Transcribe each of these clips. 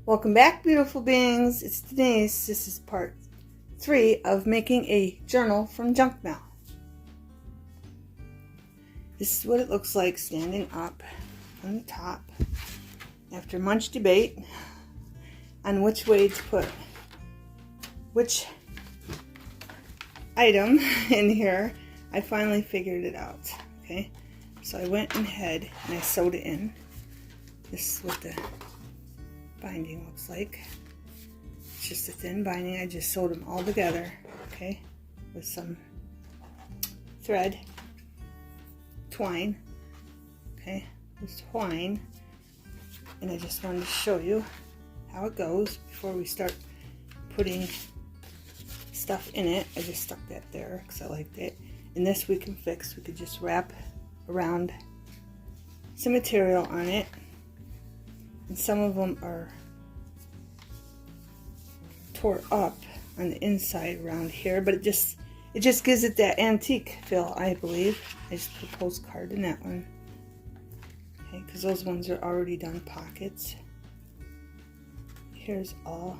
Welcome back, beautiful beings. It's Denise. This is part 3 of making a journal from junk mail. This is what it looks like standing up on the top after much debate on which way to put which item in here. I finally figured it out. Okay, so I went ahead and I sewed it in. This is what the binding looks like. It's just a thin binding. I just sewed them all together, okay, with some thread, twine, okay, with twine, and I just wanted to show you how it goes before we start putting stuff in it. I just stuck that there because I liked it. And this we can fix. We could just wrap around some material on it. And some of them are tore up on the inside around here, but it just gives it that antique feel, I believe. I just put a postcard in that one, okay, because those ones are already done pockets. Here's all.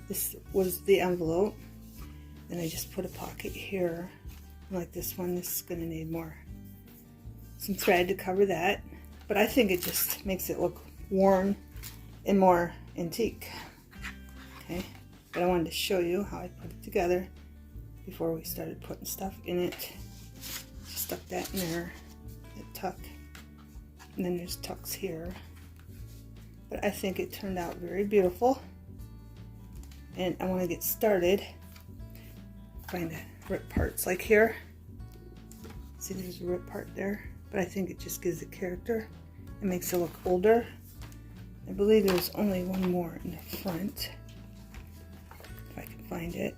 This was the envelope. Then I just put a pocket here, like this one. This is going to need some thread to cover that, but I think it just makes it look worn and more antique. Okay, but I wanted to show you how I put it together before we started putting stuff in it. Just stuck that in there, that tuck, and then there's tucks here. But I think it turned out very beautiful, and I want to get started. Find the rip parts, like here. See, there's a rip part there, but I think it just gives it character. It makes it look older. I believe there's only one more in the front, if I can find it.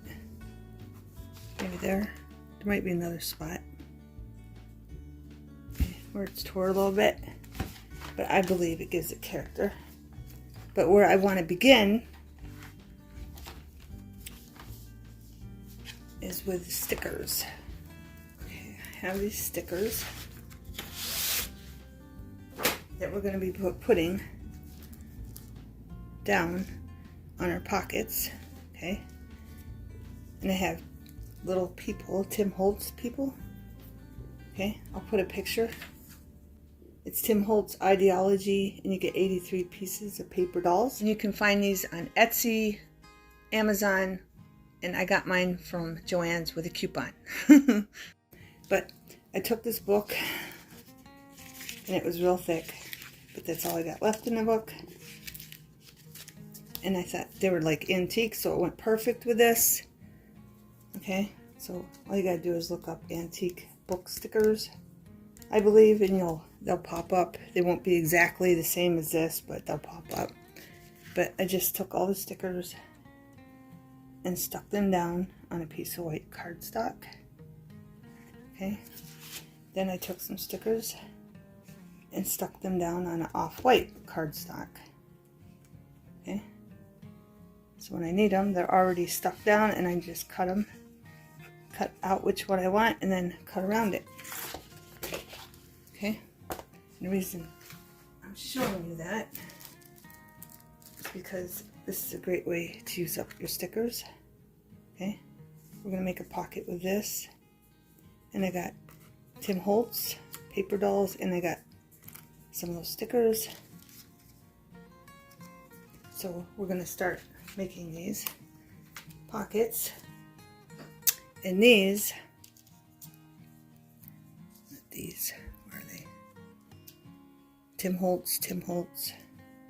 Maybe there. There might be another spot, okay, where it's tore a little bit, but I believe it gives it character. But where I want to begin is with the stickers. Okay, I have these stickers that we're going to be putting down on our pockets, okay? And I have little people, Tim Holtz people, okay? I'll put a picture. It's Tim Holtz Ideology, and you get 83 pieces of paper dolls. And you can find these on Etsy, Amazon, and I got mine from Joann's with a coupon. But I took this book, and it was real thick, but that's all I got left in the book. And I thought they were like antique, so it went perfect with this. Okay, so all you gotta do is look up antique book stickers, I believe, and they'll pop up. They won't be exactly the same as this, but they'll pop up. But I just took all the stickers and stuck them down on a piece of white cardstock. Okay, then I took some stickers and stuck them down on an off-white cardstock. Okay, so when I need them, they're already stuck down, and I just cut out which one I want, and then cut around it. Okay, and the reason I'm showing you that is because this is a great way to use up your stickers. Okay, we're gonna make a pocket with this, and I got Tim Holtz paper dolls, and I got some of those stickers. So we're gonna start making these pockets, and these, where are they? Tim Holtz, Tim Holtz,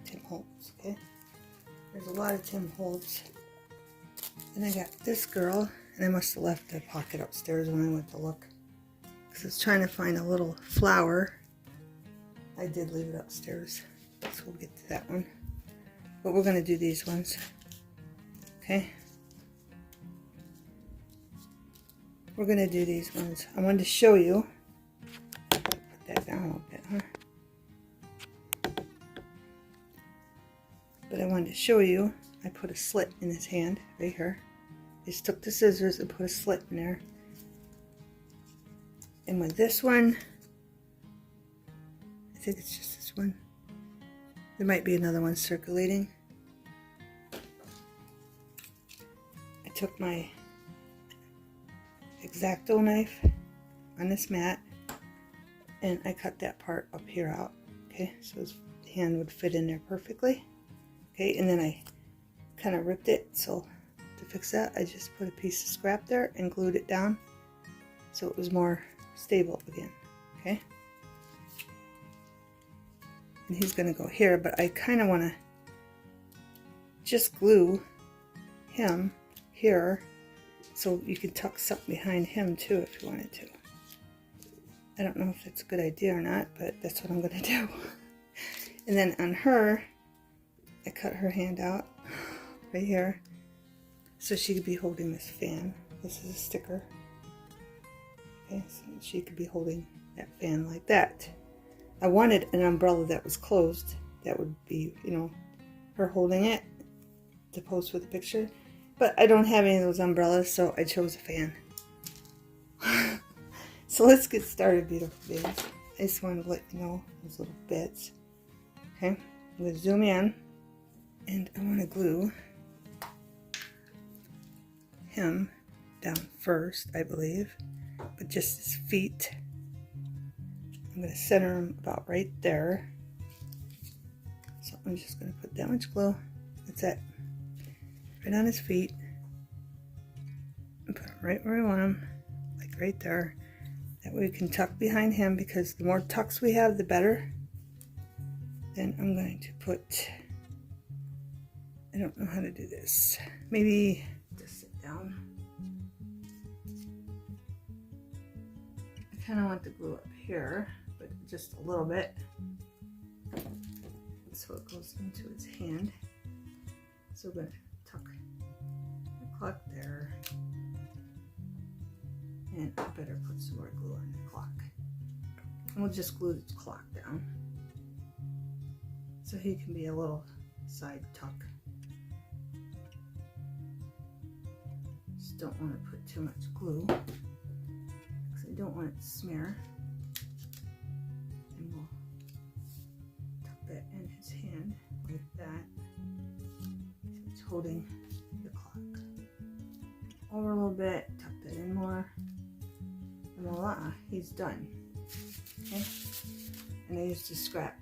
Tim Holtz. Okay, there's a lot of Tim Holtz. And I got this girl, and I must have left the pocket upstairs when I went to look, because I was trying to find a little flower. I did leave it upstairs, so we'll get to that one. But we're going to do these ones. Okay, we're going to do these ones. I wanted to show you. Put that down a little bit, huh? But I wanted to show you. I put a slit in his hand right here. I just took the scissors and put a slit in there. And with this one, I think it's just this one. There might be another one circulating. took my X-Acto knife on this mat and I cut that part up here out. Okay, so his hand would fit in there perfectly. Okay, and then I kind of ripped it, so to fix that I just put a piece of scrap there and glued it down so it was more stable again. Okay, and he's gonna go here, but I kind of want to just glue him here so you can tuck something behind him too if you wanted to. I don't know if that's a good idea or not, but that's what I'm gonna do. And then on her, I cut her hand out right here so she could be holding this fan. This is a sticker. Okay, so she could be holding that fan like that. I wanted an umbrella that was closed. That would be, you know, her holding it to pose for the picture. But I don't have any of those umbrellas, so I chose a fan. So let's get started, beautiful babies. I just wanted to let you know those little bits. Okay, I'm going to zoom in, and I want to glue him down first, I believe, but just his feet. I'm going to center him about right there. So I'm just going to put that much glue. That's it. Right on his feet. And put him right where I want him, like right there. That way we can tuck behind him, because the more tucks we have, the better. Then I'm going to put, I don't know how to do this. Maybe just sit down. I kind of want the glue up here, but just a little bit. So it goes into his hand. So we're going to tuck the clock there. And I better put some more glue on the clock. And we'll just glue the clock down so he can be a little side tuck. Just don't want to put too much glue because I don't want it to smear. And we'll tuck that in his hand like that. So it's holding the clock. Over a little bit, tuck that in more. And voila, he's done. Okay, and I used a scrap.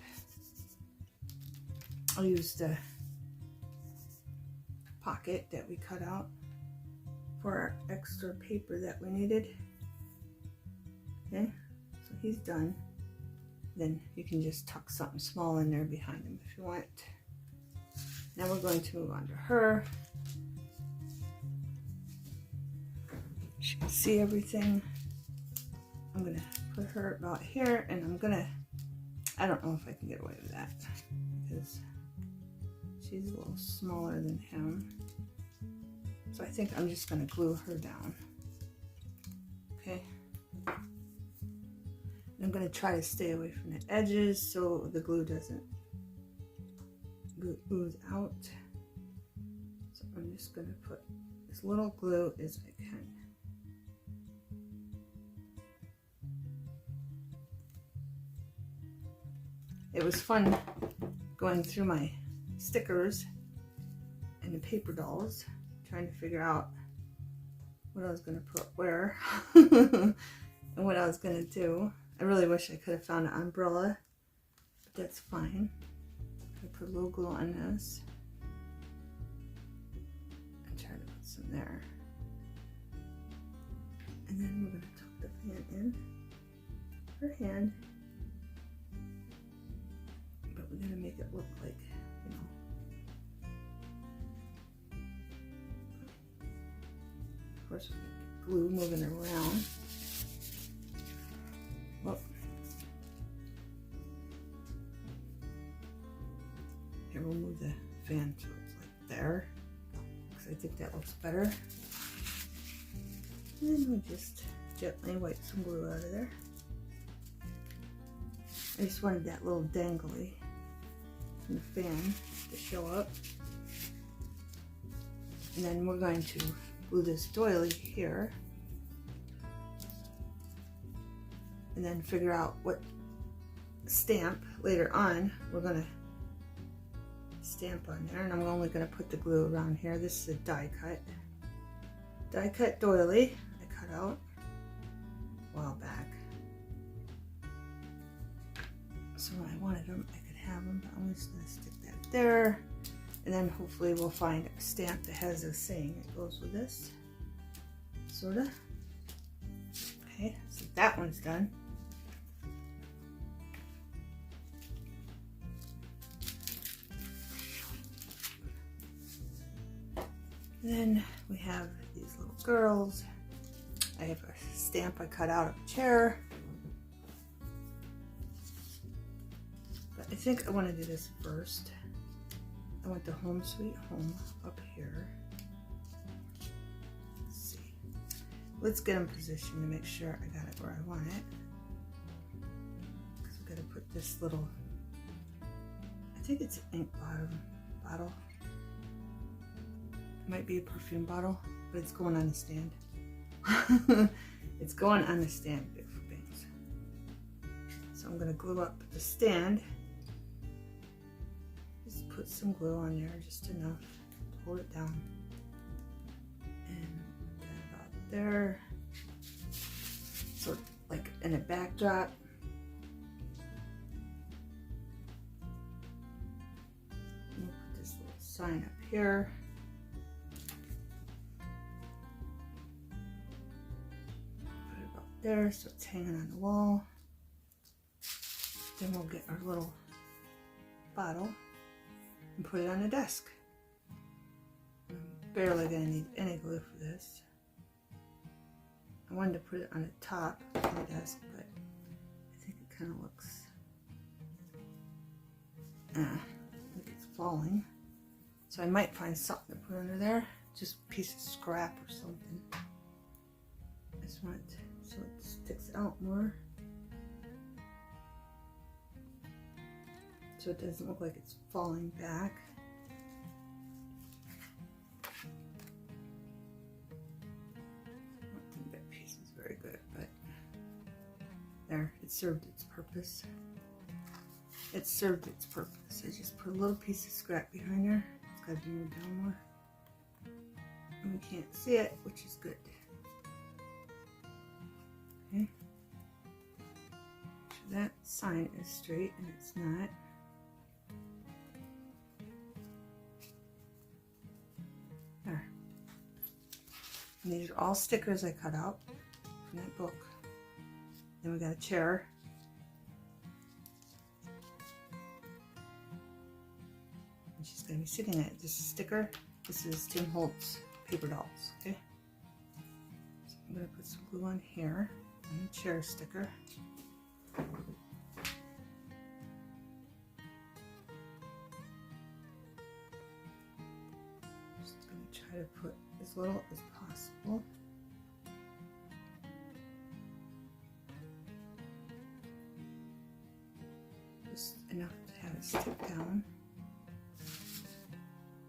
I used a pocket that we cut out for our extra paper that we needed. Okay, so he's done. Then you can just tuck something small in there behind him if you want. Now we're going to move on to her. You can see everything. I'm gonna put her about here, and I don't know if I can get away with that because she's a little smaller than him. So I think I'm just gonna glue her down. Okay. And I'm gonna try to stay away from the edges so the glue doesn't ooze out. So I'm just gonna put as little glue as I can. It was fun going through my stickers and the paper dolls, trying to figure out what I was going to put where and what I was going to do. I really wish I could have found an umbrella, but that's fine. I put a little glue on this and try to put some there. And then we're going to tuck the fan in her hand. We're going to make it look like, you know. Of course, we get glue moving around. Whoop. Here, we'll move the fan so it's like there, because I think that looks better. And then we just gently wipe some glue out of there. I just wanted that little dangly from the fan to show up. And then we're going to glue this doily here. And then figure out what stamp later on we're going to stamp on there. And I'm only going to put the glue around here. This is a die cut. die cut doily I cut out a while back. So when I wanted them, I could have them, but I'm just going to stick that there. And then hopefully we'll find a stamp that has a saying that goes with this. Sorta. Okay, so that one's done. And then we have these little girls. I have a stamp I cut out of a chair. But I think I want to do this first. I want the Home Sweet Home up here. Let's see. Let's get in position to make sure I got it where I want it. Because we've got to put this little, I think it's an ink bottle. It might be a perfume bottle, but it's going on the stand. It's going on the stand, beautiful beings. So I'm going to glue up the stand. Just put some glue on there, just enough to hold it down. And about there. Sort of like in a backdrop. We'll put this little sign up here. There, so it's hanging on the wall. Then we'll get our little bottle and put it on the desk. I'm barely gonna need any glue for this. I wanted to put it on the top of the desk, but I think it kind of looks like it's falling. So I might find something to put under there, just a piece of scrap or something. I just want it so it sticks out more, so it doesn't look like it's falling back. I don't think that piece is very good, but there, it served its purpose. It served its purpose. I just put a little piece of scrap behind there. It's got to be moved down more, and we can't see it, which is good. Okay. So that sign is straight and it's not. There. And these are all stickers I cut out from that book. Then we got a chair. And she's going to be sitting in it. This is a sticker. This is Tim Holtz paper dolls. Okay. So I'm going to put some glue on here. And a chair sticker. Just going to try to put as little as possible. Just enough to have it stick down.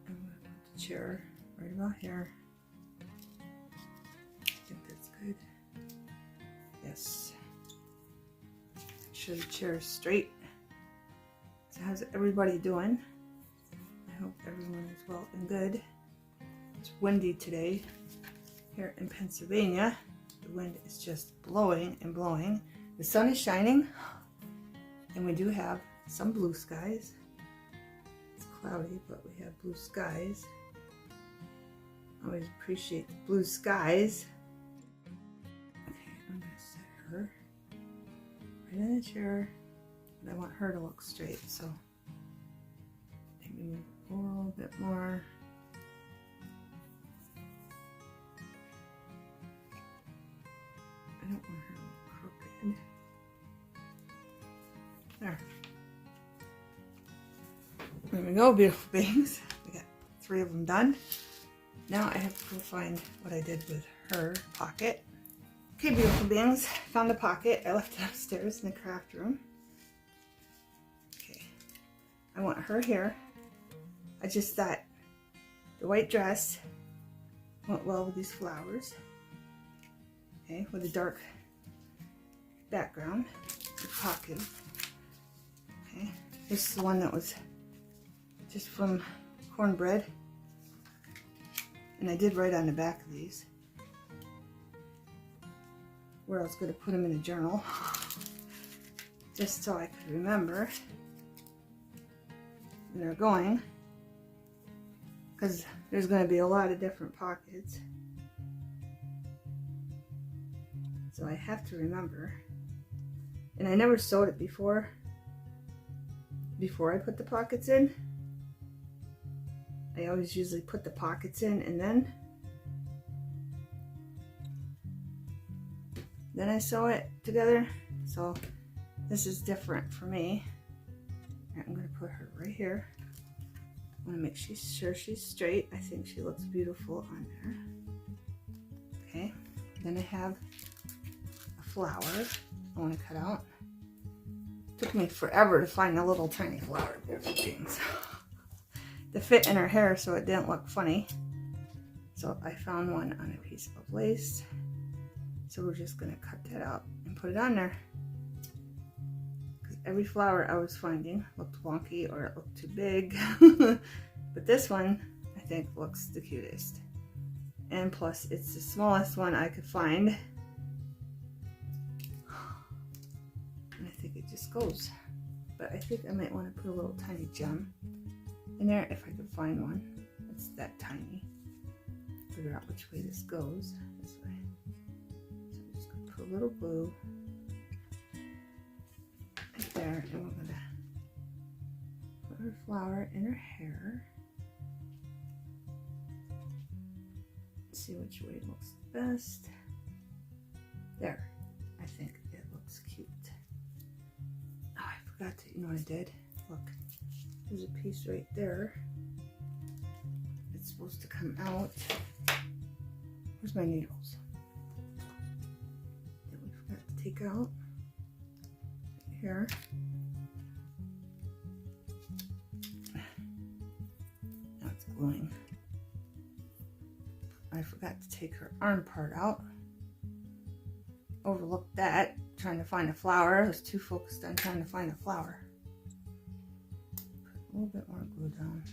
I'm going to put the chair right about here. I think that's good. Yes. Make sure the chair is straight. So how's everybody doing? I hope everyone is well and good. It's windy today here in Pennsylvania. The wind is just blowing and blowing. The sun is shining and we do have some blue skies. It's cloudy, but we have blue skies. I always appreciate the blue skies. Her right in the chair, but I want her to look straight, so maybe move a little bit more. I don't want her to look crooked. There. There we go, beautiful beings. We got 3 of them done. Now I have to go find what I did with her pocket. Okay, beautiful beings, found a pocket. I left it upstairs in the craft room. Okay, I want her here. I just thought the white dress went well with these flowers. Okay, with a dark background, the pocket. Okay, this is the one that was just from cornbread. And I did write on the back of these. where I was going to put them in a journal, just so I could remember when they're going, because there's going to be a lot of different pockets, so I have to remember. And I never sewed it before I put the pockets in. I always usually put the pockets in and then I sew it together. So this is different for me. I'm going to put her right here. I want to make sure she's straight. I think she looks beautiful on there. Okay, then I have a flower I want to cut out. It took me forever to find a little tiny flower to fit in her hair so it didn't look funny. So I found one on a piece of lace. So we're just going to cut that out and put it on there. Because every flower I was finding looked wonky or it looked too big. But this one I think looks the cutest. And plus it's the smallest one I could find. And I think it just goes. But I think I might want to put a little tiny gem in there if I could find one that's that tiny. Figure out which way this goes. This way. So I'm just going to put a little glue right there, and we're going to put her flower in her hair. See which way looks the best. There. I think it looks cute. Oh, I forgot to, you know what I did? Look, there's a piece right there. It's supposed to come out. Where's my needles? That we forgot to take out. Right here. Now it's gluing. I forgot to take her arm part out. Overlooked that, trying to find a flower. I was too focused on trying to find a flower. Put a little bit more glue down.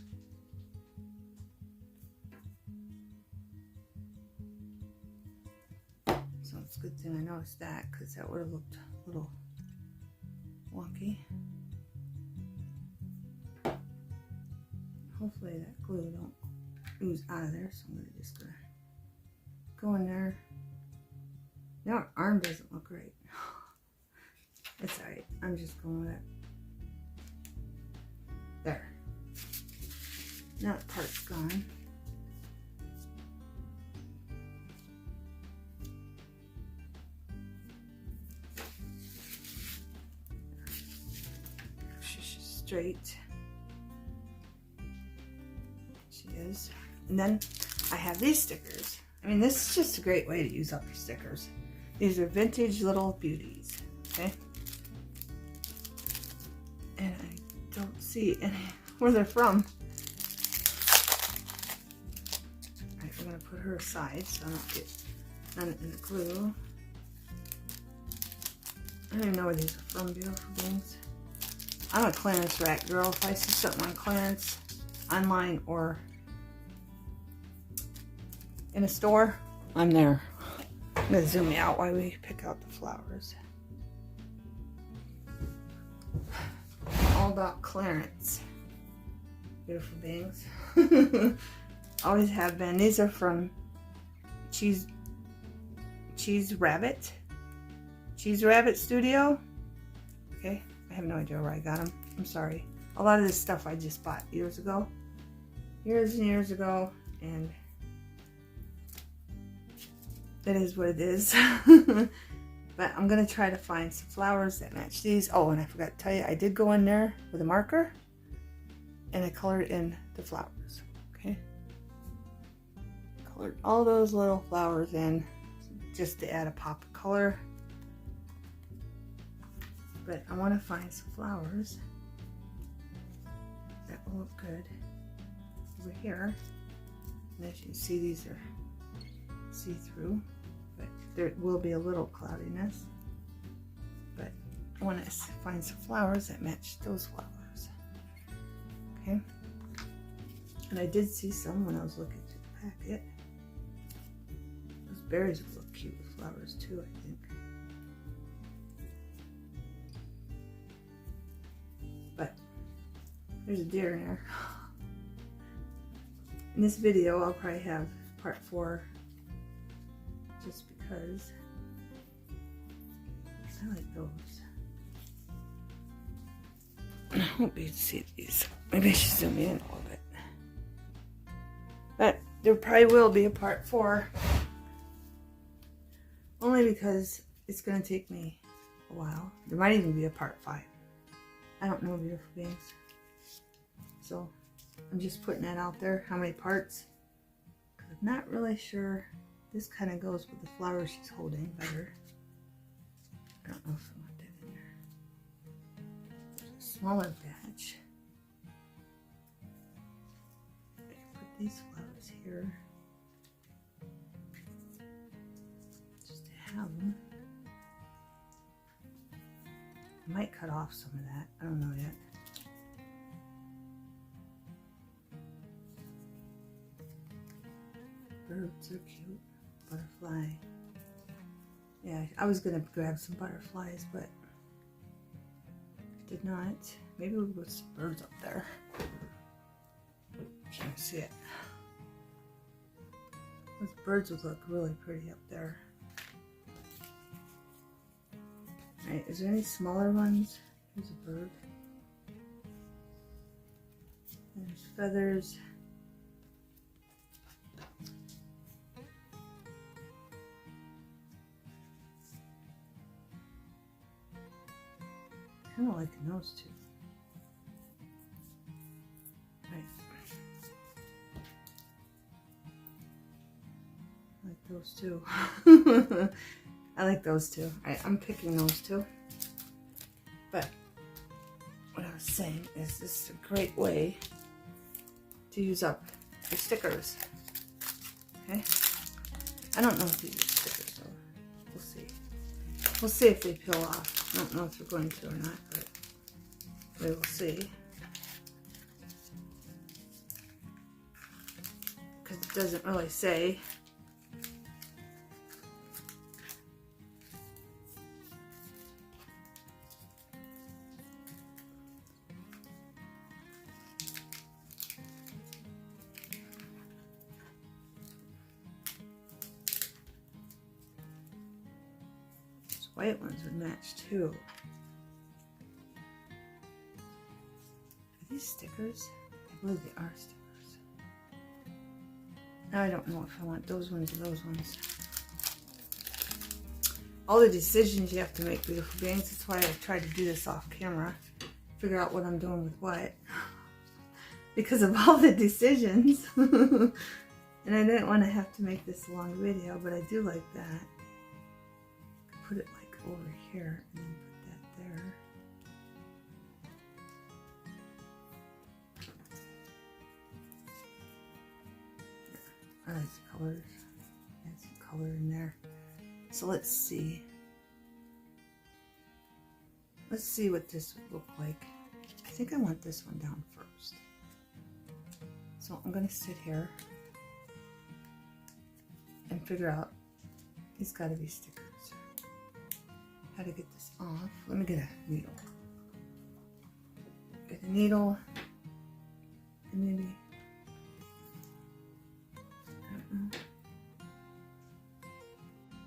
So it's a good thing I noticed that, because that would have looked a little wonky. Hopefully that glue don't ooze out of there, so I'm just gonna go in there. Now her arm doesn't look right. It's alright. I'm just going with it. There. Now that part's gone. She's straight. She is. And then I have these stickers. I mean, this is just a great way to use up your stickers. These are vintage little beauties, okay? And I don't see any where they're from. Alright, we're gonna put her aside so I don't get none in the glue. I don't even know where these are from, beautiful things. I'm a clearance rack girl. If I see something on clearance, online or in a store, I'm there. I'm going to zoom you out while we pick out the flowers. All about clearance. Beautiful beings. Always have been. These are from Cheese Rabbit Studio. Okay, I have no idea where I got them. I'm sorry. A lot of this stuff I just bought years ago. Years and years ago, and it is what it is. But I'm going to try to find some flowers that match these. Oh, and I forgot to tell you, I did go in there with a marker and I colored in the flowers. Okay. Colored all those little flowers in just to add a pop of color. But I want to find some flowers that will look good over here. And as you can see, these are see-through. But there will be a little cloudiness, but I want to find some flowers that match those flowers. Okay, and I did see some when I was looking through the packet. Those berries would look cute with flowers too, I think. There's a deer in there. In this video, I'll probably have part 4, just because I like those. I hope you can see these. Maybe I should zoom in a little bit. But there probably will be a part 4. Only because it's going to take me a while. There might even be a part 5. I don't know, beautiful beings. So I'm just putting that out there. How many parts? Because I'm not really sure. This kind of goes with the flower she's holding better. I don't know if I want that in there. There's a smaller batch. I can put these flowers here. Just to have them. I might cut off some of that. I don't know yet. Birds are cute. Butterfly. Yeah, I was gonna grab some butterflies, but did not. Maybe we'll put some birds up there. Can't see it. Those birds would look really pretty up there. Alright, is there any smaller ones? There's a bird. There's feathers. Kind of liking those two. Right. I like those two. I like those two. I'm picking those two. But what I was saying is this is a great way to use up your stickers. Okay? I don't know if you use stickers though. We'll see. We'll see if they peel off. I don't know if they're going to or not, but we will see. Because it doesn't really say. White ones would match too. Are these stickers? I believe they are stickers. Now I don't know if I want those ones or those ones. All the decisions you have to make, beautiful beings. That's why I try to do this off camera. Figure out what I'm doing with what. Because of all the decisions. And I didn't want to have to make this a long video, but I do like that. Put it like over here and then put that there. I like the colors. Add some color in there. So let's see. Let's see what this would look like. I think I want this one down first. So I'm going to sit here and figure out these got to be stickers. How to get this off. Let me get a needle. Get a needle. And maybe, I don't know.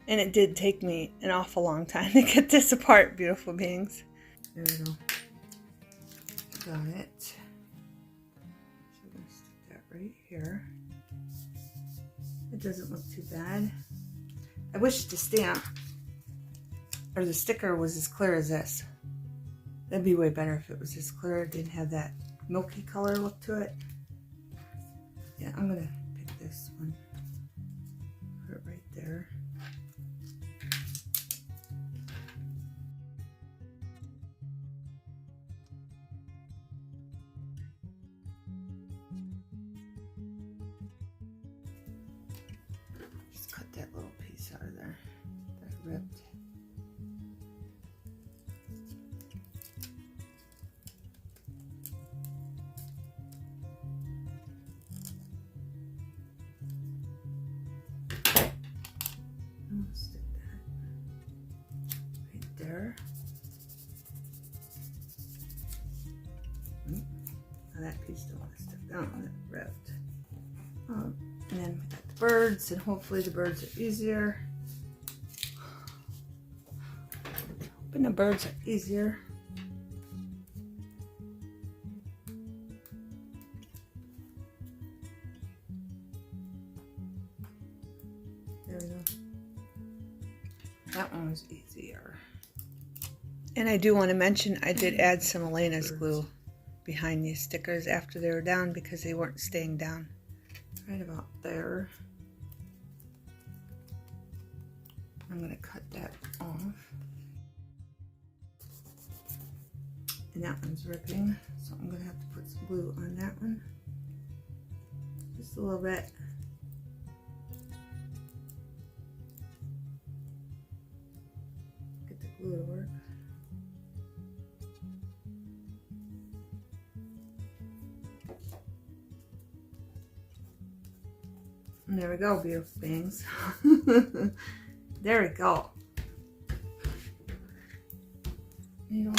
And it did take me an awful long time to get this apart, beautiful beings. There we go. Got it. So I'm going to stick that right here. It doesn't look too bad. I wish the stamp or the sticker was as clear as this. That'd be way better if it was as clear. It didn't have that milky color look to it. Yeah, I'm gonna pick this one. Put it right there. Just cut that little piece out of there that I ripped. Stick that right there. just don't want to stick down on it ripped. And then we got the birds, and hopefully the birds are easier. Hoping the birds are easier. There we go. That one was easier. And I do want to mention I did add some Elena's glue behind these stickers after they were down because they weren't staying down. Right about there. I'm going to cut that off. And that one's ripping, so I'm going to have to put some glue on that one. Just a little bit. Get the glue to work. And there we go, beautiful things. There we go. You know,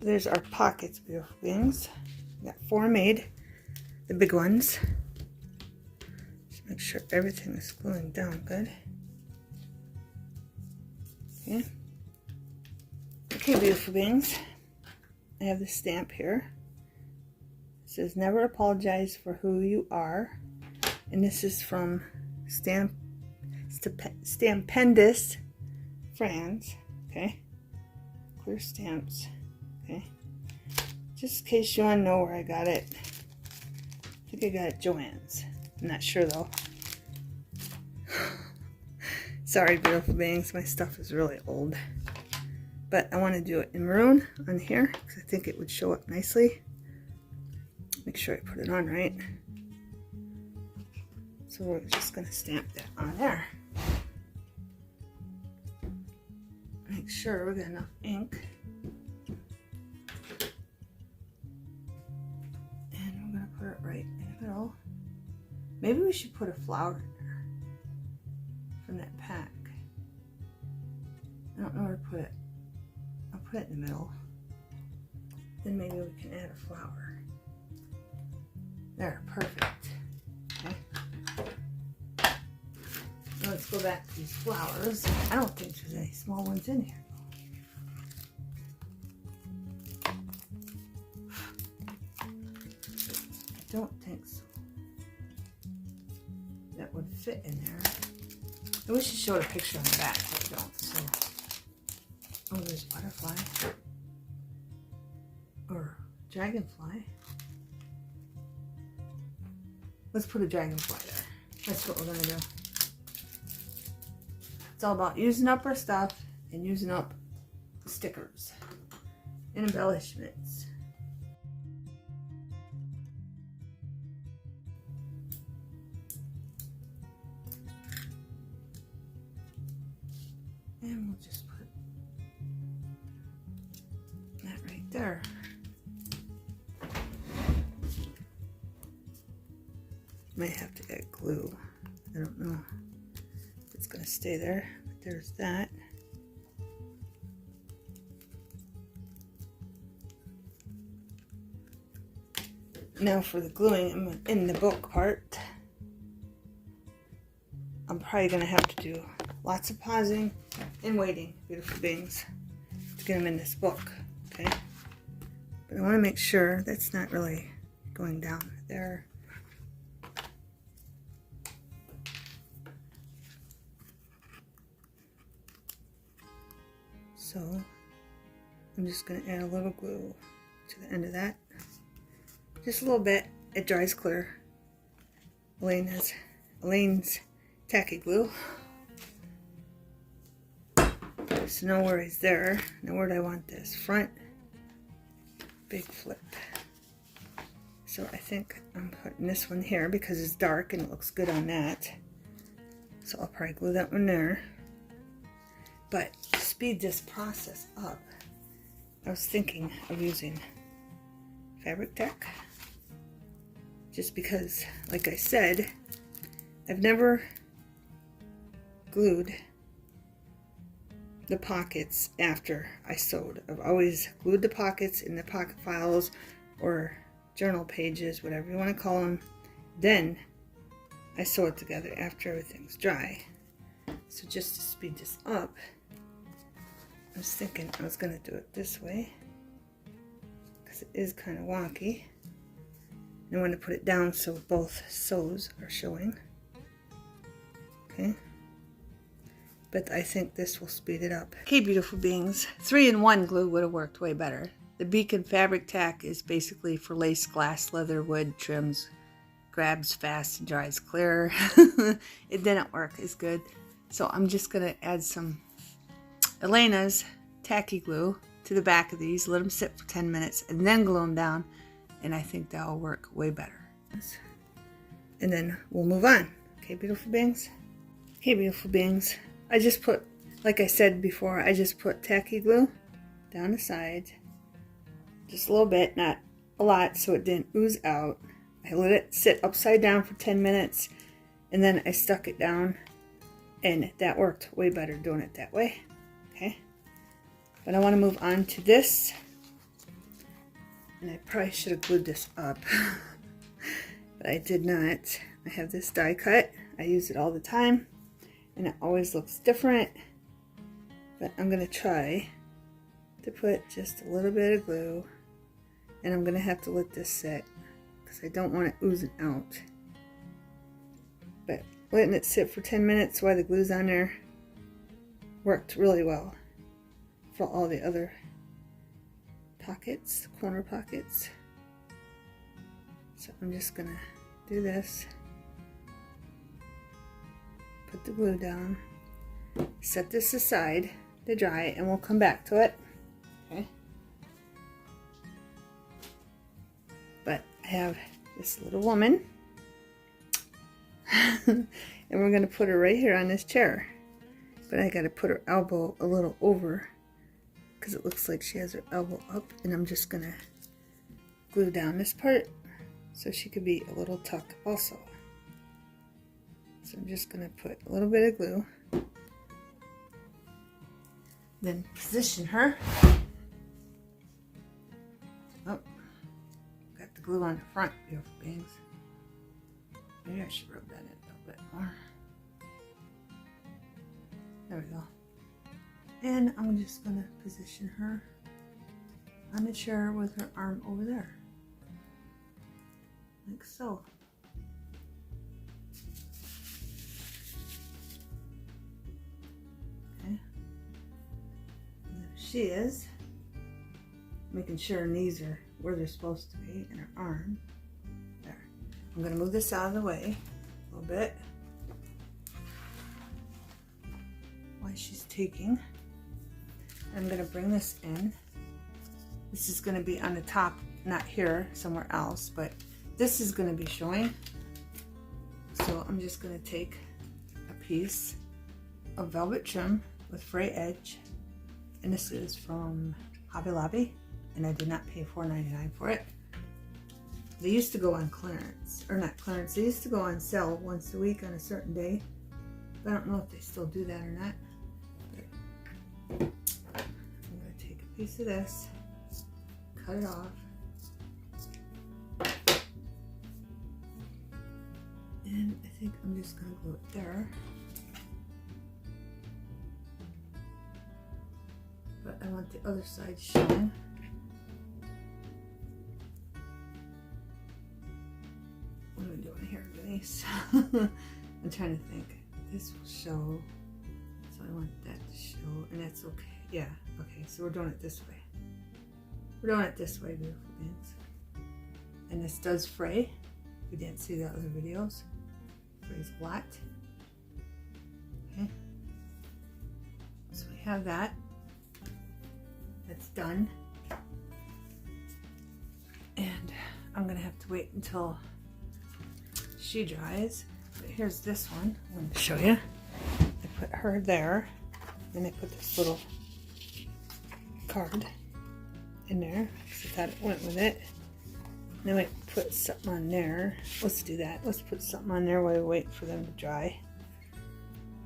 there's our pockets, beautiful things. We got 4 made, the big ones. Just make sure everything is gluing down good. Okay. Okay, beautiful beings. I have the stamp here. It says, never apologize for who you are. And this is from Stampendous France. Okay. Clear stamps. Okay. Just in case you want to know where I got it. I think I got it at Joann's. I'm not sure though. Sorry, beautiful beings. My stuff is really old. But I want to do it in maroon on here because I think it would show up nicely. Make sure I put it on right. So we're just going to stamp that on there. Make sure we got enough ink. And we're going to put it right in the middle. Maybe we should put a flower in there from that pack. I don't know where to put it. I'll put it in the middle. Then maybe we can add a flower. There, perfect. Okay. Now let's go back to these flowers. I don't think there's any small ones in here. I don't think so. That would fit in there. I wish you showed a picture on the back, but I don't. So, oh, there's a butterfly or dragonfly. Let's put a dragonfly there. That's what we're gonna do. It's all about using up our stuff and using up the stickers and embellishments. And we'll just put that right there. Might have to add glue. I don't know if it's going to stay there, but there's that. Now for the gluing, I'm in the book part. I'm probably going to have to do lots of pausing and waiting, beautiful beings, to get them in this book, okay? But I want to make sure that's not really going down there. So I'm just going to add a little glue to the end of that. Just a little bit. It dries clear. Elaine's tacky glue. So no worries there. Now where do I want this? Front. Big flip. So I think I'm putting this one here because it's dark and it looks good on that. So I'll probably glue that one there. But to speed this process up, I was thinking of using Fabric Tech. Just because, like I said, I've never glued the pockets after I sewed. I've always glued the pockets in the pocket files or journal pages, whatever you want to call them. Then I sew it together after everything's dry. So just to speed this up, I was thinking I was going to do it this way because it is kind of wonky. And I want to put it down so both sews are showing. Okay. But I think this will speed it up. Okay, beautiful beings. 3-in-1 glue would have worked way better. The Beacon fabric tack is basically for lace, glass, leather, wood, trims, grabs fast and dries clear. It didn't work as good. So I'm just going to add some Elena's tacky glue to the back of these, let them sit for 10 minutes, and then glue them down. And I think that will work way better. And then we'll move on. Okay, beautiful beings? Okay, beautiful beings. I just put, like I said before, I just put tacky glue down the side. Just a little bit, not a lot, so it didn't ooze out. I let it sit upside down for 10 minutes, and then I stuck it down, and that worked way better doing it that way. Okay? But I want to move on to this. And I probably should have glued this up, but I did not. I have this die cut. I use it all the time, and it always looks different. But I'm going to try to put just a little bit of glue, and I'm going to have to let this sit because I don't want it oozing out. But letting it sit for 10 minutes while the glue's on there worked really well for all the other pockets, corner pockets. So I'm just gonna do this, put the glue down, set this aside to dry, and we'll come back to it. Okay. But I have this little woman and we're gonna put her right here on this chair, but I gotta put her elbow a little over because it looks like she has her elbow up, and I'm just gonna glue down this part so she could be a little tuck also. So I'm just gonna put a little bit of glue, then position her. Oh, got the glue on the front, beautiful beings. Maybe I should rub that in a little bit more. There we go. And I'm just going to position her on the chair with her arm over there. Like so. Okay. And there she is. Making sure her knees are where they're supposed to be, and her arm. There. I'm going to move this out of the way a little bit while she's taking. I'm going to bring this in. This is going to be on the top, not here, somewhere else, but this is going to be showing. So I'm just going to take a piece of velvet trim with fray edge, and this is from Hobby Lobby, and I did not pay $4.99 for it. They used to go on clearance, or not clearance, they used to go on sale once a week on a certain day. I don't know if they still do that or not. Piece of this, cut it off, and I think I'm just going to glue it there. But I want the other side showing. What am I doing here, Denise? I'm trying to think. This will show, so I want that to show, and that's okay. Yeah, okay, so we're doing it this way. We're doing it this way, beautiful beings. And this does fray. If you didn't see the other videos, it frays a lot. Okay, so we have that. That's done. And I'm gonna have to wait until she dries. But here's this one. I want to show you. I put her there, and I put this little card in there because I thought it went with it. Then I put something on there. Let's do that. Let's put something on there while we wait for them to dry.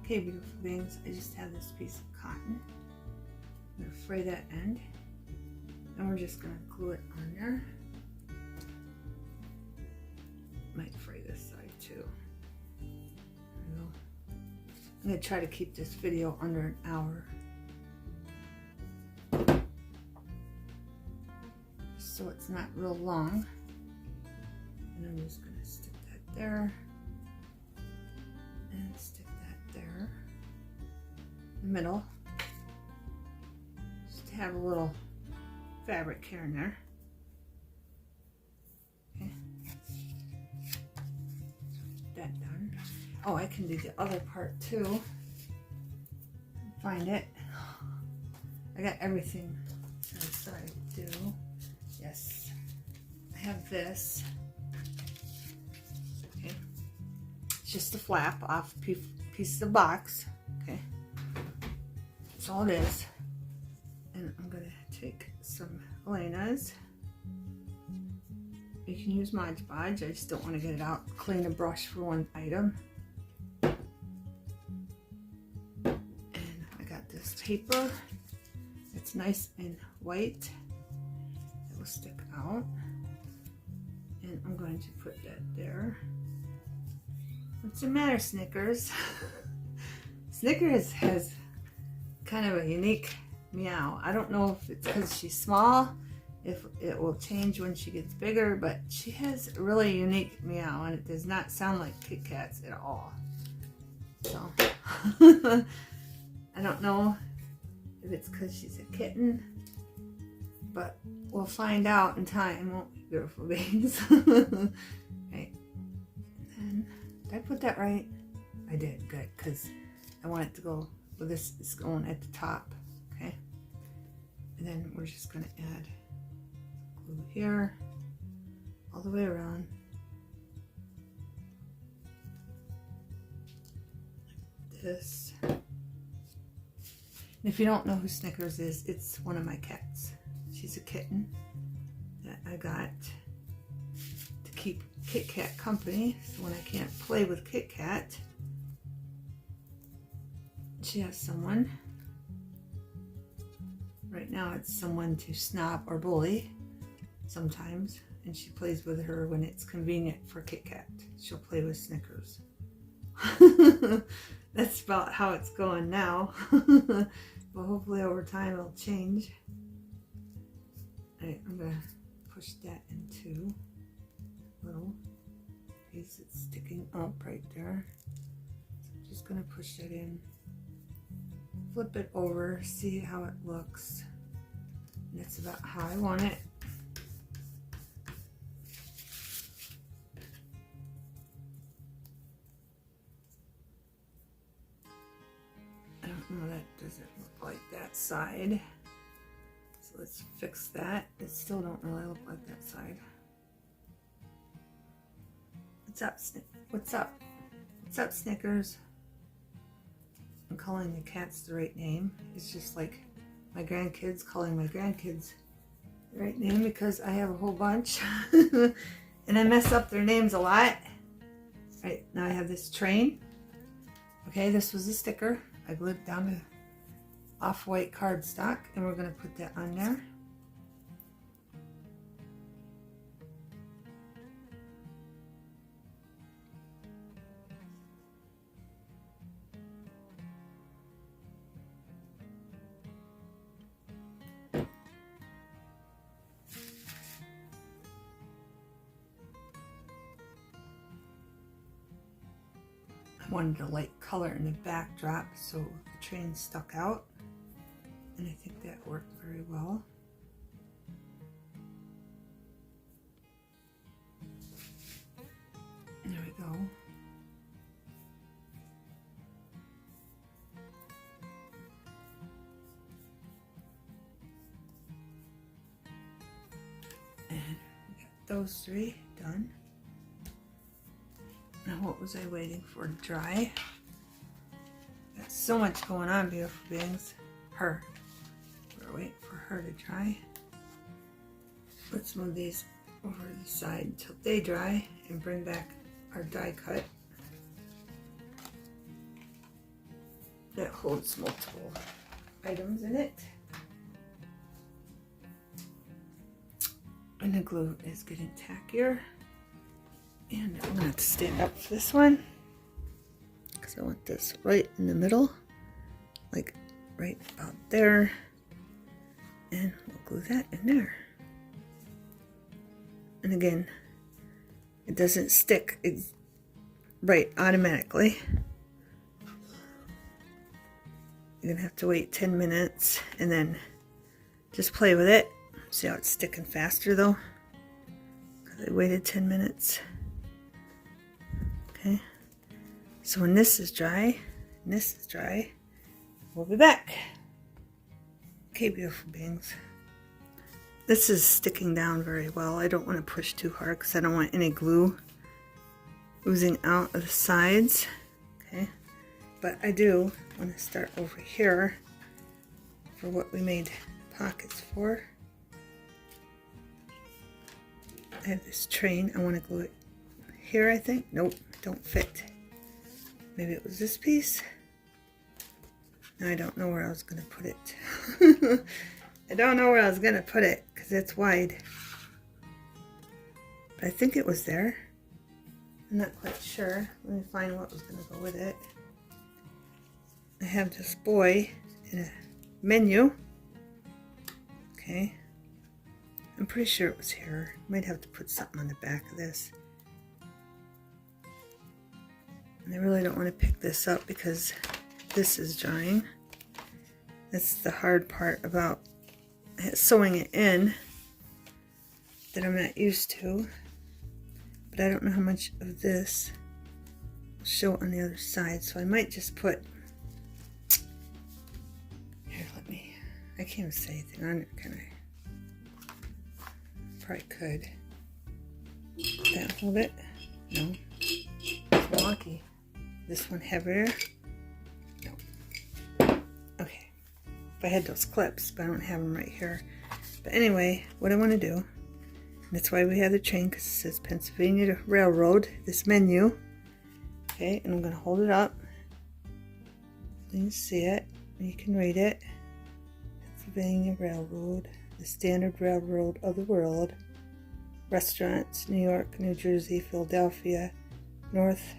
Okay, beautiful beings, I just have this piece of cotton. I'm gonna fray that end, and we're just gonna glue it on there. Might fray this side too. There we go. I'm gonna try to keep this video under an hour, so it's not real long. And I'm just gonna stick that there, and stick that there, in the middle, just to have a little fabric here and there. Okay, that done. Oh, I can do the other part too. Find it. I got everything. That's what I do. Yes, I have this. Okay, it's just a flap off piece of the box. Okay, that's all it is. And I'm gonna take some Elena's. You can use Mod Podge. I just don't want to get it out. Clean a brush for one item. And I got this paper. It's nice and white. It will stick out. And I'm going to put that there. What's the matter, Snickers? Snickers has kind of a unique meow. I don't know if it's because she's small, if it will change when she gets bigger, but she has a really unique meow, and it does not sound like Kit Kats at all. So I don't know if it's because she's a kitten, but we'll find out in time, won't we, beautiful beings? Okay. And then, did I put that right? I did, good, because I want it to go, well, this is going at the top. Okay. And then we're just going to add glue here, all the way around. Like this. And if you don't know who Snickers is, it's one of my cats. She's a kitten that I got to keep Kit Kat company. So when I can't play with Kit Kat, she has someone. Right now it's someone to snob or bully sometimes, and she plays with her when it's convenient for Kit Kat. She'll play with Snickers. That's about how it's going now. But hopefully over time it'll change. Alright, I'm gonna push that into a little piece that's sticking up right there. So I'm just gonna push that in. Flip it over, see how it looks. And that's about how I want it. I don't know, that doesn't look like that side. So let's fix that. It still don't really look like that side. What's up, What's up? What's up, Snickers? I'm calling the cats the right name. It's just like my grandkids calling my grandkids the right name, because I have a whole bunch and I mess up their names a lot. Right, now I have this train. Okay, this was a sticker. I glued down to off-white cardstock, and we're going to put that on there. I wanted a light color in the backdrop so the train stuck out, and I think that worked very well. There we go. And we got those three done. Now what was I waiting for to dry? Got so much going on, beautiful beings. Her. We're waiting for her to dry. Let's move these over to the side until they dry and bring back our die cut that holds multiple items in it. And the glue is getting tackier. And I'm gonna have to stand up for this one because I want this right in the middle, like right about there. And we'll glue that in there. And again, it doesn't stick right automatically. You're gonna have to wait 10 minutes and then just play with it. See how it's sticking faster though? Because I waited 10 minutes. Okay. So when this is dry, and this is dry, we'll be back. Okay, beautiful beings. This is sticking down very well. I don't want to push too hard because I don't want any glue oozing out of the sides. Okay. But I do want to start over here for what we made pockets for. I have this train. I want to glue it here, I think. Nope, don't fit. Maybe it was this piece. Now I don't know where I was going to put it. I don't know where I was going to put it because it's wide. But I think it was there. I'm not quite sure. Let me find what was going to go with it. I have this boy in a menu. Okay. I'm pretty sure it was here. Might have to put something on the back of this. And I really don't want to pick this up because this is drying. That's the hard part about sewing it in that I'm not used to. But I don't know how much of this will show on the other side. So I might just put... Here, I can't even say anything on it, can I? Probably could. That hold it? No. It's lucky. This one heavier? No. Okay. If I had those clips, but I don't have them right here. But anyway, what I want to do, and that's why we have the train, because it says Pennsylvania Railroad, this menu. Okay, and I'm going to hold it up. So you can see it, and you can read it. Pennsylvania Railroad, the standard railroad of the world. Restaurants, New York, New Jersey, Philadelphia, North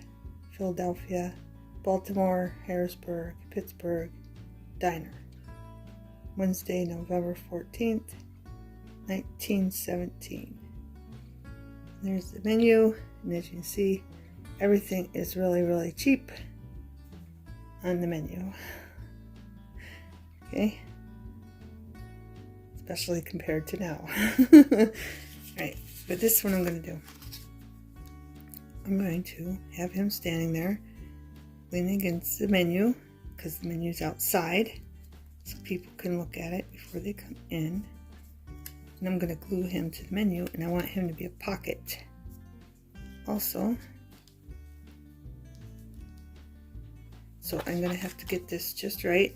Philadelphia, Baltimore, Harrisburg, Pittsburgh, Diner. Wednesday, November 14th, 1917. There's the menu, and as you can see, everything is really, really cheap on the menu. Okay? Especially compared to now. Alright, but this is what I'm going to do. I'm going to have him standing there, leaning against the menu, because the menu's outside, so people can look at it before they come in. And I'm going to glue him to the menu, and I want him to be a pocket. Also, so I'm going to have to get this just right.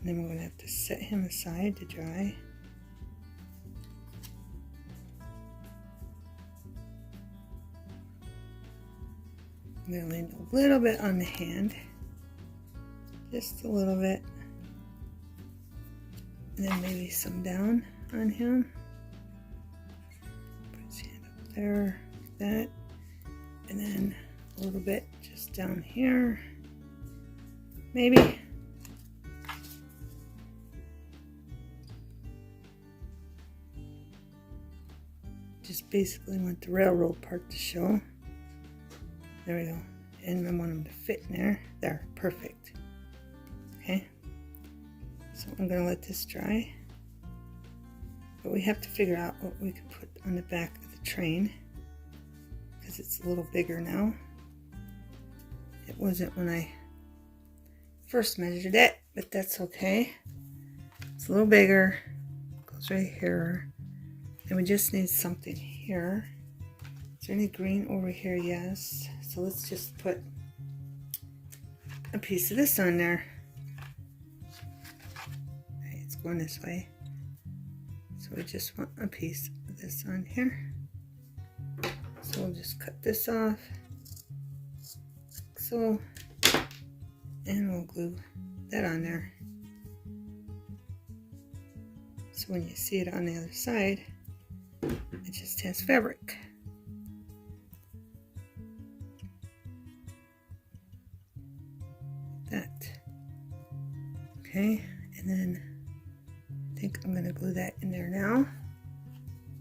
And then we're going to have to set him aside to dry. I'm going to lean a little bit on the hand, just a little bit, and then maybe some down on him. Put his hand up there, like that, and then a little bit just down here, maybe. Just basically want the railroad part to show. There we go. And I want them to fit in there. There, perfect. Okay. So I'm going to let this dry. But we have to figure out what we can put on the back of the train, because it's a little bigger now. It wasn't when I first measured it, but that's okay. It's a little bigger. Goes right here. And we just need something here. Is there any green over here? Yes. So let's just put a piece of this on there. Okay, it's going this way. So we just want a piece of this on here. So we'll just cut this off. Like so. And we'll glue that on there. So when you see it on the other side, it just has fabric. That. Okay, and then I think I'm going to glue that in there now,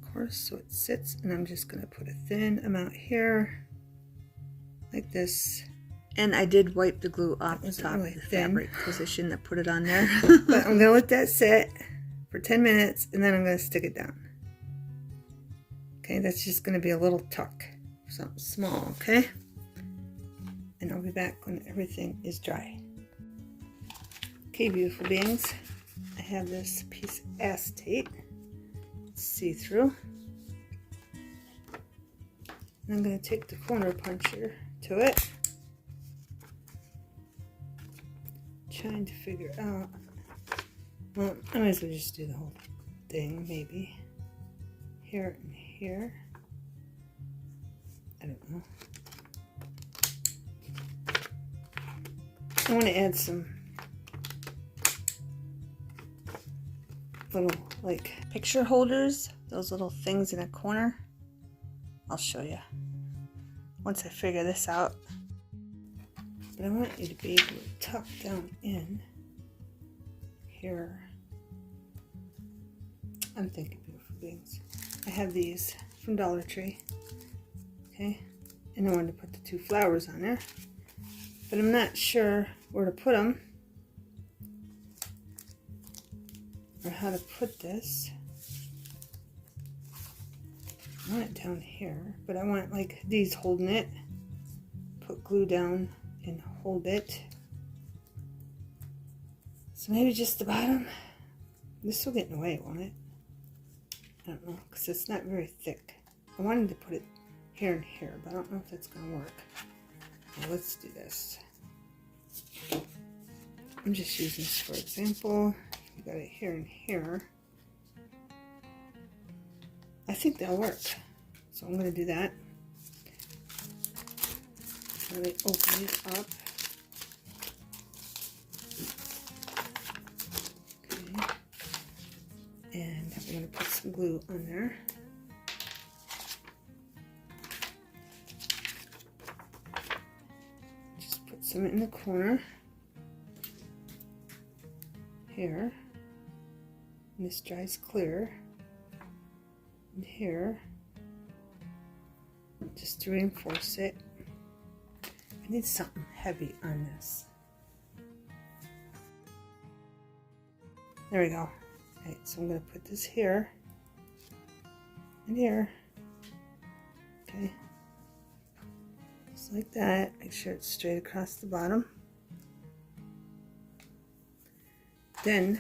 of course, so it sits, and I'm just going to put a thin amount here, like this. And I did wipe the glue off the top of the fabric because I shouldn't have put it on there. But I'm going to let that sit for 10 minutes, and then I'm going to stick it down. Okay, that's just going to be a little tuck, something small, okay? And I'll be back when everything is dry. Okay, beautiful beings, I have this piece of acetate, see-through. And I'm going to take the corner puncher to it. Trying to figure out, well, I might as well just do the whole thing, maybe. Here and here. I don't know. I want to add some little, like, picture holders, those little things in a corner. I'll show you once I figure this out. But I want you to be able to tuck down in here. I'm thinking beautiful beings. I have these from Dollar Tree. Okay, and I wanted to put the 2 flowers on there, but I'm not sure where to put them or how to put this. I want it down here, but I want like these holding it. Put glue down and hold it. So maybe just the bottom. This will get in the way, won't it? I don't know, because it's not very thick. I wanted to put it here and here, but I don't know if that's going to work. Now let's do this. I'm just using this for example. You got it here and here. I think that'll work. So I'm going to do that. Let me open it up. Okay. And I'm going to put some glue on there. Just put some in the corner. Here. And this dries clear. And here. Just to reinforce it. I need something heavy on this. There we go. Right, so I'm going to put this here and here. Okay. Just like that. Make sure it's straight across the bottom. Then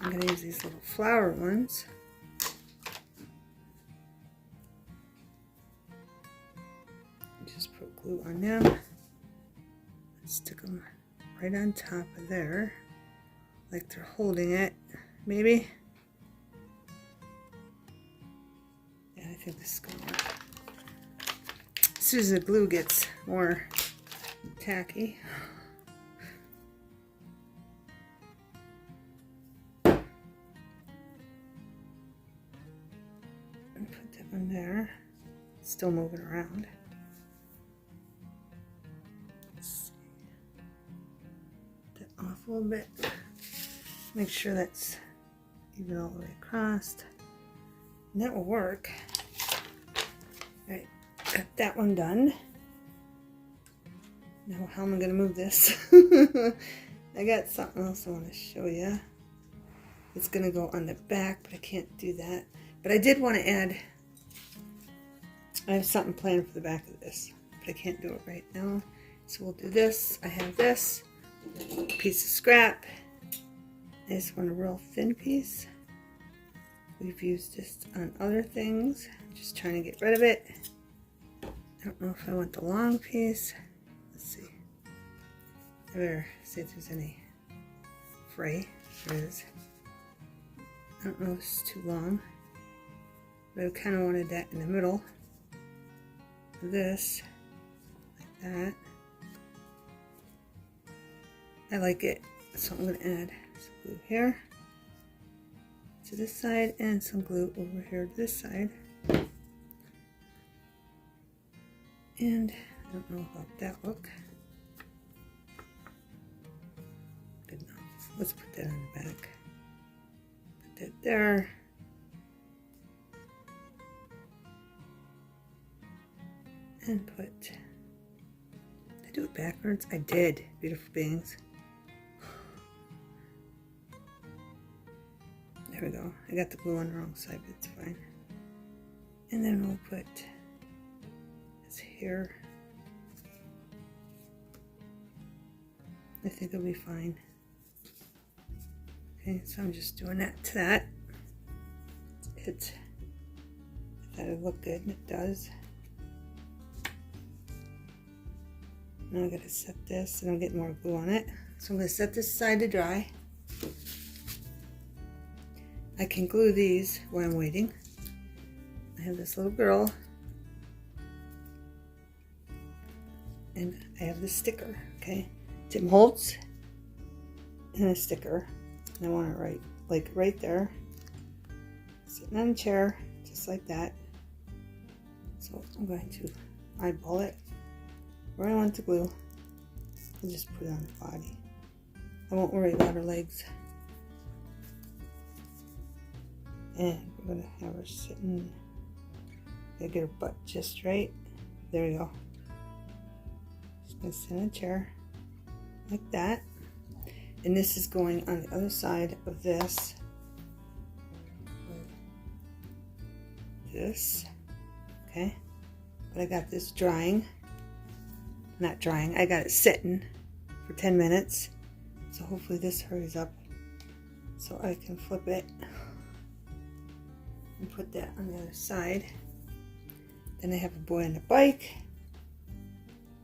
I'm going to use these little flower ones. Just put glue on them. Stick them right on top of there, like they're holding it, maybe. Yeah, I think this is going to work. As soon as the glue gets more tacky. And put that one there. It's still moving around. Off a little bit. Make sure that's even all the way across. And that will work. Alright, got that one done. Now how am I going to move this? I got something else I want to show you. It's going to go on the back, but I can't do that. But I did want to add, I have something planned for the back of this, but I can't do it right now. So we'll do this. I have this piece of scrap. I just want a real thin piece. We've used this on other things. I'm just trying to get rid of it. I don't know if I want the long piece. Let's see. I better see if there's any fray. There is. I don't know if it's too long, but I kind of wanted that in the middle of this, like that. I like it, so I'm going to add some glue here. to this side and some glue over here to this side. And I don't know about that look. Good enough. Let's put that on the back. Put that there. And put, did I do it backwards? I did, beautiful beings. There we go. I got the glue on the wrong side, but it's fine. And then we'll put this here. I think it'll be fine. Okay, so I'm just doing that to that. It, I thought it would look good, and it does. Now I gotta set this, and I'm getting more glue on it. So I'm gonna set this aside to dry. I can glue these while I'm waiting. I have this little girl, and I have this sticker, okay? Tim Holtz, and a sticker. And I want it right, like right there. Sitting on a chair, just like that. So I'm going to eyeball it. Where I want the glue, I'll just put it on the body. I won't worry about her legs. And we're gonna have her sitting. Gotta get her butt just right. There we go. Just gonna sit in a chair like that. And this is going on the other side of this. This, okay. But I got this drying. Not drying, I got it sitting for 10 minutes. So hopefully this hurries up so I can flip it and put that on the other side. Then I have a boy on the bike,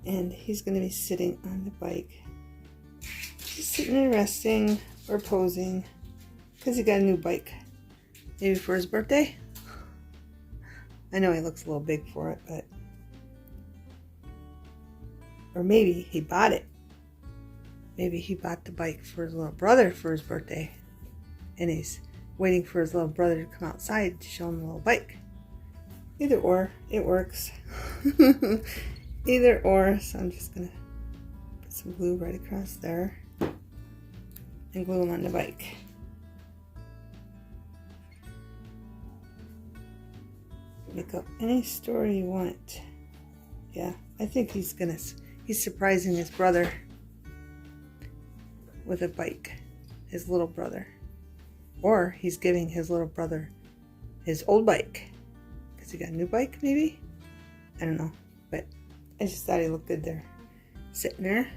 and he's going to be sitting on the bike. Just sitting there resting or posing because he got a new bike. Maybe for his birthday. I know he looks a little big for it, but or maybe he bought it. Maybe he bought the bike for his little brother for his birthday. And he's waiting for his little brother to come outside to show him the little bike. Either or, it works. Either or, so I'm just gonna put some glue right across there and glue him on the bike. Make up any story you want. Yeah, I think he's surprising his brother with a bike, his little brother. Or he's giving his little brother his old bike. Because he got a new bike, maybe? I don't know. But I just thought he looked good there. Sitting there.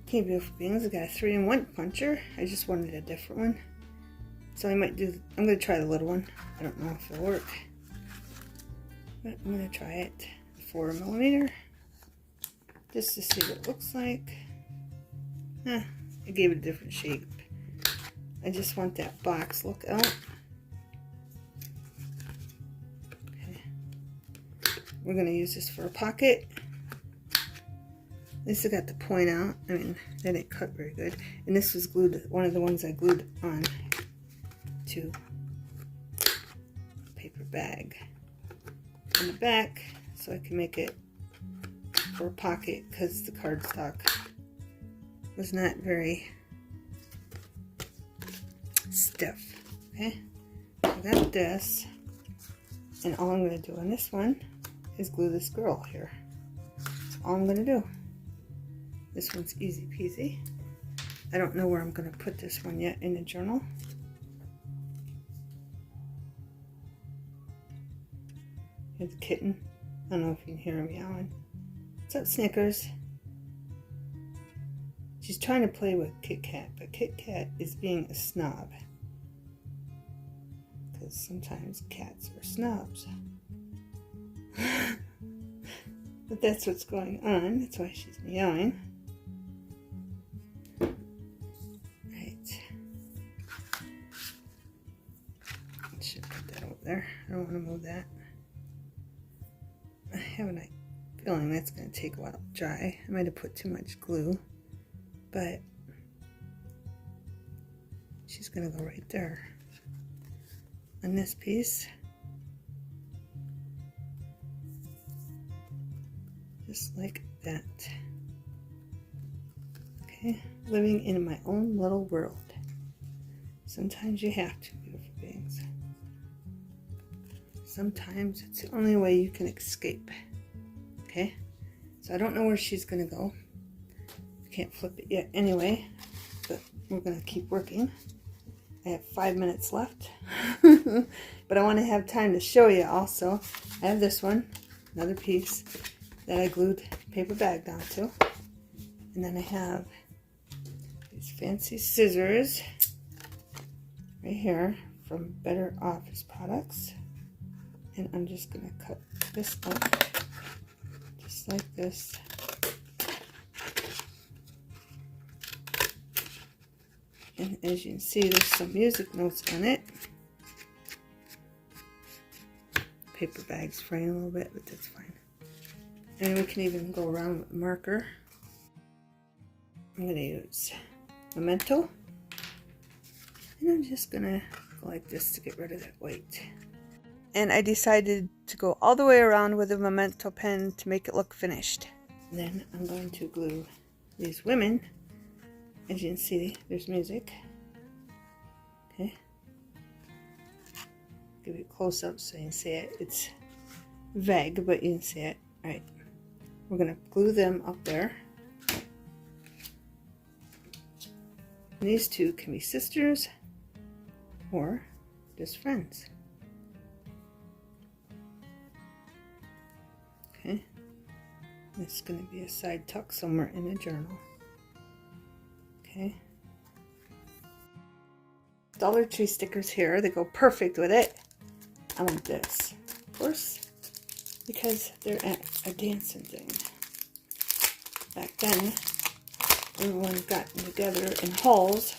Okay, beautiful beings. I got a 3-in-1 puncher. I just wanted a different one. So I'm going to try the little one. I don't know if it'll work. But I'm going to try it. 4mm. Just to see what it looks like. I gave it a different shape. I just want that box look out. Okay. We're going to use this for a pocket. At least I got the point out. I mean, that didn't cut very good. And this was glued, one of the ones I glued on to a paper bag on the back, so I can make it for a pocket because the cardstock was not very stiff. Okay, I got this, and all I'm going to do on this one is glue this girl here. That's all I'm going to do. This one's easy peasy. I don't know where I'm going to put this one yet in the journal. Here's the kitten. I don't know if you can hear him meowing. What's up, Snickers? She's trying to play with Kit Kat, but Kit Kat is being a snob. Because sometimes cats are snobs. But that's what's going on. That's why she's meowing. Right. I should put that over there. I don't want to move that. I have a feeling that's going to take a while to dry. I might have put too much glue, but gonna go right there on this piece. Just like that. Okay, living in my own little world. Sometimes you have to, beautiful beings. Sometimes it's the only way you can escape. Okay, so I don't know where she's gonna go. Can't flip it yet anyway, but we're gonna keep working. I have 5 minutes left, but I want to have time to show you also. I have this one, another piece that I glued paper bag down to, and then I have these fancy scissors right here from Better Office Products, and I'm just gonna cut this up just like this. And as you can see, there's some music notes on it. Paper bag's fraying a little bit, but that's fine. And we can even go around with a marker. I'm going to use Memento. And I'm just going to go like this to get rid of that white. And I decided to go all the way around with a Memento pen to make it look finished. And then I'm going to glue these women. As you can see, there's music. Okay. Give you a close up so you can see it. It's vague, but you can see it. Alright. We're going to glue them up there. And these two can be sisters or just friends. Okay. This is going to be a side tuck somewhere in the journal. Okay. Dollar Tree stickers here. They go perfect with it. I want this, of course, because they're at a dancing thing. Back then, everyone got together in halls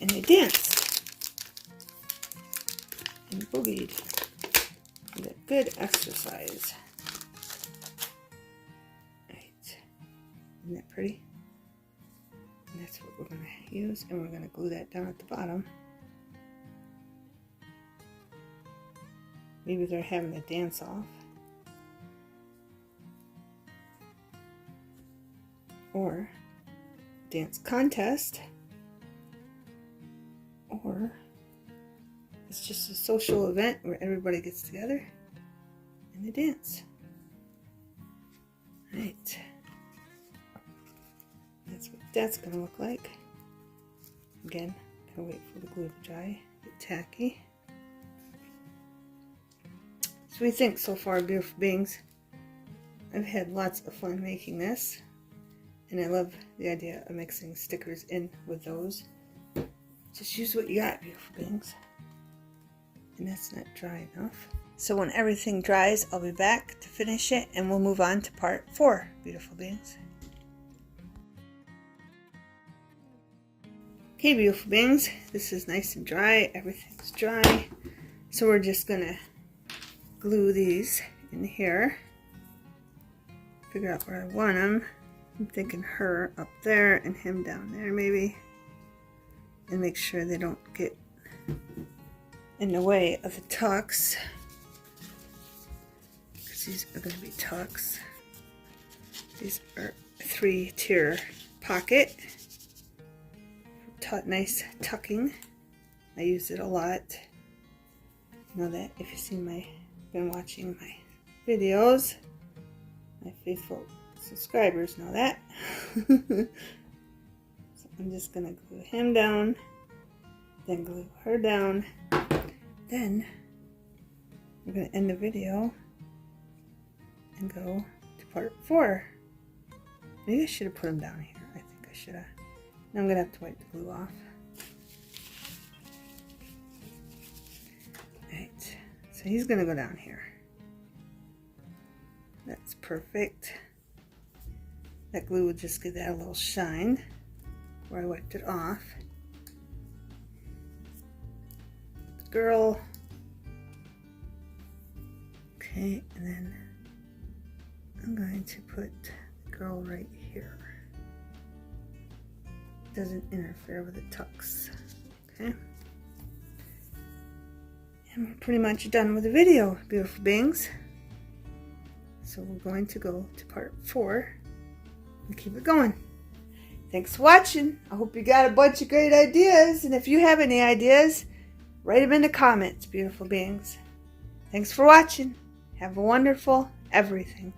and they danced and boogied. And a good exercise. Right. Isn't that pretty? And that's what we're going to use, and we're going to glue that down at the bottom. Maybe they're having a dance off. Or dance contest. Or it's just a social event where everybody gets together and they dance. Right. That's what that's going to look like. Again, gotta wait for the glue to dry. Get tacky. So we think so far, beautiful beings. I've had lots of fun making this, and I love the idea of mixing stickers in with those. Just use what you got, beautiful beings. And that's not dry enough. So when everything dries, I'll be back to finish it, and we'll move on to part 4, beautiful beings. Okay, beautiful beings, this is nice and dry. Everything's dry. So we're just gonna glue these in here. Figure out where I want them. I'm thinking her up there and him down there maybe. And make sure they don't get in the way of the tucks. Because these are gonna be tucks. These are a 3-tier pocket. Nice tucking. I use it a lot. You know that if you've been watching my videos, my faithful subscribers know that. So I'm just gonna glue him down, then glue her down. Then we're gonna end the video and go to part 4. Maybe I should have put him down here. I think I should have. Now I'm going to have to wipe the glue off. Right, so he's going to go down here. That's perfect. That glue would just give that a little shine where I wiped it off. The girl. Okay, and then I'm going to put the girl right here. Doesn't interfere with the tucks. Okay. And we're pretty much done with the video, beautiful beings. So we're going to go to part 4 and keep it going. Thanks for watching. I hope you got a bunch of great ideas. And if you have any ideas, write them in the comments, beautiful beings. Thanks for watching. Have a wonderful everything.